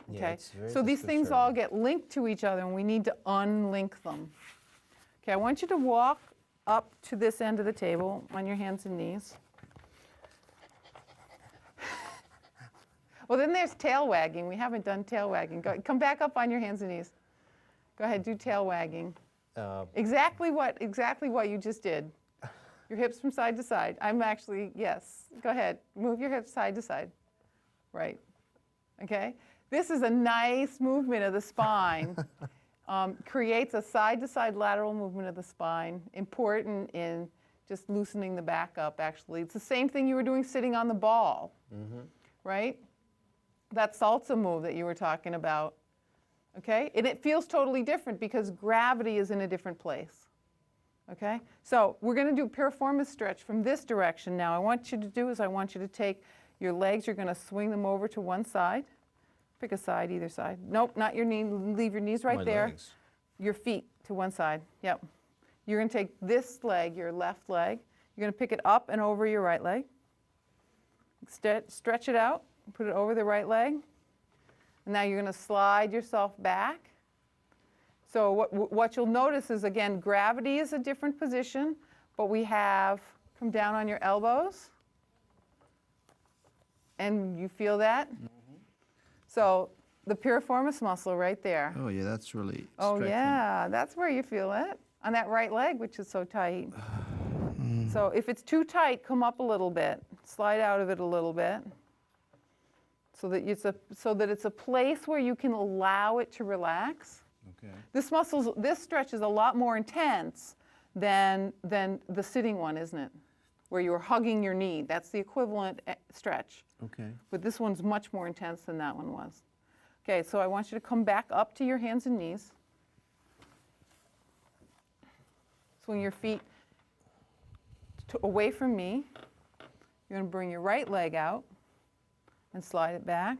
Yeah, Okay? it's very So these things all disconcerting. get linked to each other and we need to unlink them. Okay, I want you to walk up to this end of the table on your hands and knees. Well, then there's tail wagging. We haven't done tail wagging. Go, come back up on your hands and knees. Go ahead, do tail wagging. Exactly what you just did. Your hips from side to side. I'm actually, yes. Go ahead, move your hips side to side. Right. Okay? This is a nice movement of the spine. Creates a side-to-side lateral movement of the spine, important in just loosening the back up, actually. It's the same thing you were doing sitting on the ball, right? That salsa move that you were talking about, okay? And it feels totally different because gravity is in a different place, okay? So we're going to do a piriformis stretch from this direction now. I want you to take your legs, you're going to swing them over to one side. Pick a side, either side. Nope, not your knee. Leave your knees right My there. legs. Your feet to one side. Yep. You're going to take this leg, your left leg. You're going to pick it up and over your right leg. Stretch it out. Put it over the right leg. And now you're going to slide yourself back. So what you'll notice is, again, gravity is a different position, but we have come down on your elbows. And you feel that? So the piriformis muscle right there. Oh, yeah, that's really Oh, stretching. yeah, that's where you feel it, on that right leg, which is so tight. So if it's too tight, come up a little bit, slide out of it a little bit, so that it's a place where you can allow it to relax. Okay. This stretch is a lot more intense than the sitting one, isn't it? Where you're hugging your knee. That's the equivalent stretch. Okay. But this one's much more intense than that one was. Okay, so I want you to come back up to your hands and knees. Swing your feet away from me. You're going to bring your right leg out and slide it back.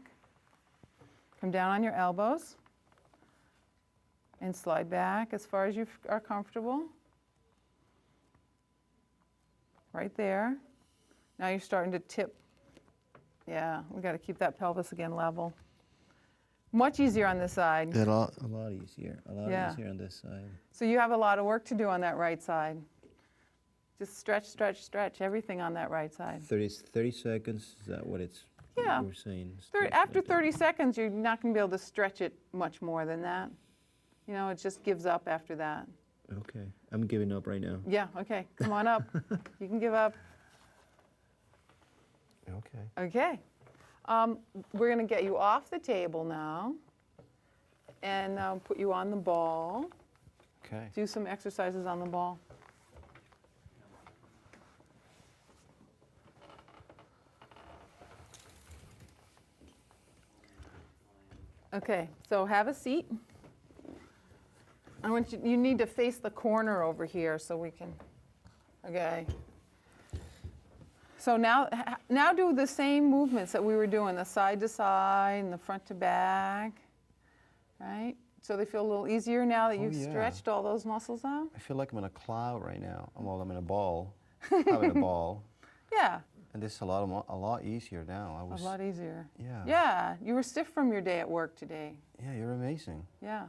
Come down on your elbows and slide back as far as you are comfortable. Right there. Now you're starting to tip. Yeah, we got to keep that pelvis again level. Much easier on this side. A lot. A lot easier. A lot Yeah. easier on this side. So you have a lot of work to do on that right side. Just stretch, stretch, stretch everything on that right side. 30 seconds, is that what it's, Yeah. you were saying? Stretch After like that. 30 seconds, you're not going to be able to stretch it much more than that. You know, it just gives up after that. Okay, I'm giving up right now. Yeah, okay, come on up. You can give up. Okay. Okay. We're going to get you off the table now and put you on the ball. Okay. Do some exercises on the ball. Okay, so have a seat. I want you need to face the corner over here so we can, okay. So now do the same movements that we were doing, the side to side and the front to back, right? So they feel a little easier now that Oh, you've yeah. stretched all those muscles out? I feel like I'm in a cloud right now. Well, I'm in a ball, having a ball, Yeah, and this is a lot easier now. a lot easier. Yeah. Yeah, you were stiff from your day at work today. Yeah, you're amazing. Yeah.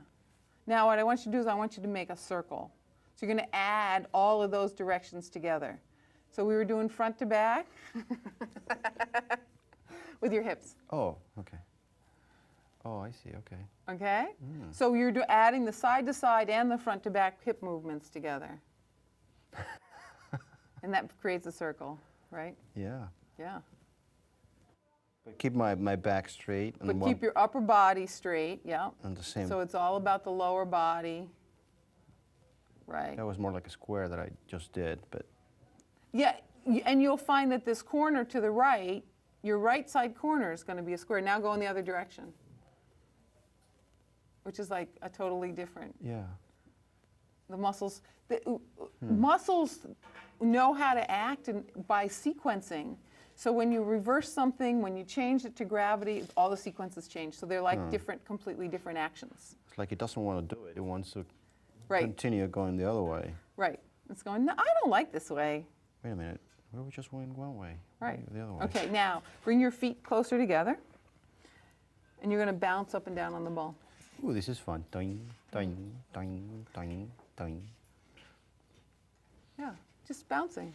Now what I want you to do is I want you to make a circle. So you're going to add all of those directions together. So we were doing front to back with your hips, Oh, okay. Oh, I see. Okay. okay? So you're adding the side to side and the front to back hip movements together. And that creates a circle, right? Yeah. Yeah. But keep my back straight and But keep your upper body straight, yeah. and the same. So it's all about the lower body, right? That was more like a square that I just did, but Yeah, and you'll find that this corner to the right, your right side corner is going to be a square. Now go in the other direction, which is like a totally different. yeah. The muscles know how to act by sequencing. So when you reverse something, when you change it to gravity, all the sequences change. So they're like different, completely different actions. It's like it doesn't want to do it. It wants to Right, continue going the other way. right. It's going, no, I don't like this way. Wait a minute. We were just going one way. Right. The other way. Okay, now bring your feet closer together. And you're going to bounce up and down on the ball. Ooh, this is fun. Doing, doing, doing, doing, doing. Yeah, just bouncing,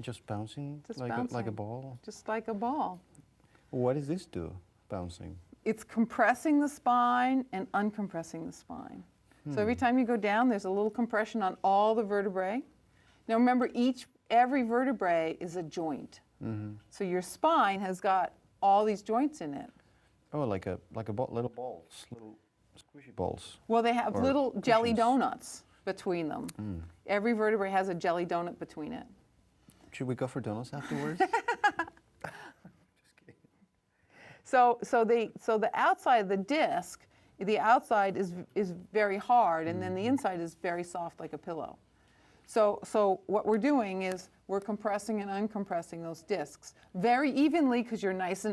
Just bouncing, Just like bouncing. a ball. just like a ball. What does this do? Bouncing. It's compressing the spine and uncompressing the spine. So every time you go down, there's a little compression on all the vertebrae. Now remember, every vertebrae is a joint. So your spine has got all these joints in it. Oh, like a ball, little balls, little squishy balls. Well, they have Or little jelly cushions. donuts between them. Every vertebrae has a jelly donut between it. Should we go for donuts afterwards? So the outside, the disc, the outside is very hard, and then the inside is very soft like a pillow. So what we're doing is we're compressing and uncompressing those discs very evenly because you're nice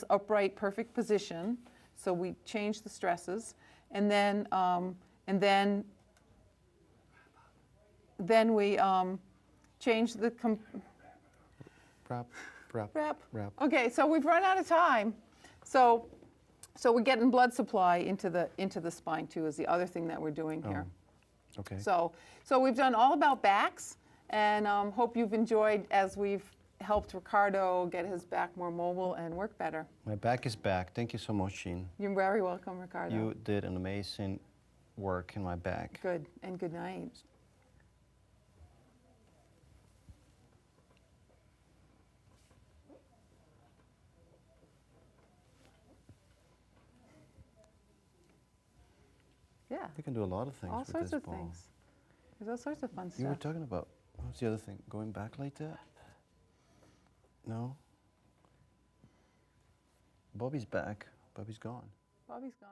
upright, perfect position. So we change the stresses, and then we change the Wrap. wrap. Okay, so we've run out of time. So we're getting blood supply into the spine too, is the other thing that we're doing here. Okay. So we've done all about backs, and hope you've enjoyed as we've helped Ricardo get his back more mobile and work better. My back is back. Thank you so much, Jean. You're very welcome, Ricardo. You did an amazing work in my back. Good, and good night. Yeah, We can do a lot of things all with sorts this of ball. things. There's all sorts of fun You were stuff. talking about, what's the other thing? Going back like that? No? Bobby's back. Bobby's gone. Bobby's gone.